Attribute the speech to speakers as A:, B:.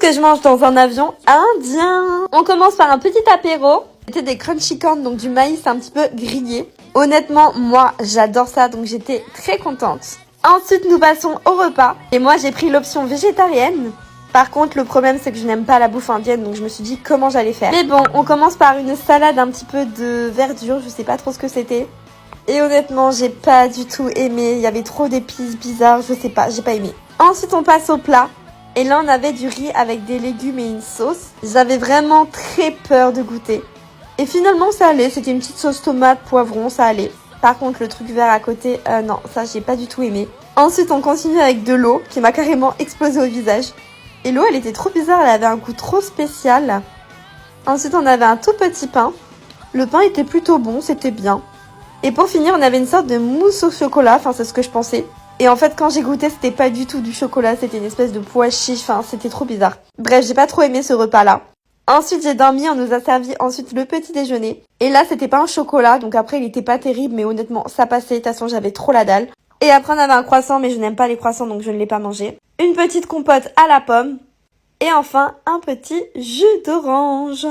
A: que je mange dans un avion indien. On commence par un petit apéro. C'était des crunchy corn, donc du maïs un petit peu grillé. Honnêtement, moi, j'adore ça, donc j'étais très contente. Ensuite, nous passons au repas. Et moi, j'ai pris l'option végétarienne. Par contre, le problème, c'est que je n'aime pas la bouffe indienne, donc je me suis dit comment j'allais faire. Mais bon, on commence par une salade un petit peu de verdure, je sais pas trop ce que c'était. Et honnêtement, j'ai pas du tout aimé. Il y avait trop d'épices bizarres, je sais pas, j'ai pas aimé. Ensuite, on passe au plat. Et là, on avait du riz avec des légumes et une sauce. J'avais vraiment très peur de goûter. Et finalement, ça allait. C'était une petite sauce tomate, poivron, ça allait. Par contre, le truc vert à côté, non, ça, j'ai pas du tout aimé. Ensuite, on continue avec de l'eau qui m'a carrément explosé au visage. Et l'eau, elle était trop bizarre, elle avait un goût trop spécial. Ensuite, on avait un tout petit pain. Le pain était plutôt bon, c'était bien. Et pour finir, on avait une sorte de mousse au chocolat, enfin, c'est ce que je pensais. Et en fait, quand j'ai goûté, c'était pas du tout du chocolat, c'était une espèce de pois chiche, enfin, c'était trop bizarre. Bref, j'ai pas trop aimé ce repas-là. Ensuite, j'ai dormi, on nous a servi ensuite le petit déjeuner. Et là, c'était pas un chocolat, donc après, il était pas terrible, mais honnêtement, ça passait. De toute façon, j'avais trop la dalle. Et après, on avait un croissant, mais je n'aime pas les croissants, donc je ne l'ai pas mangé. Une petite compote à la pomme. Et enfin, un petit jus d'orange.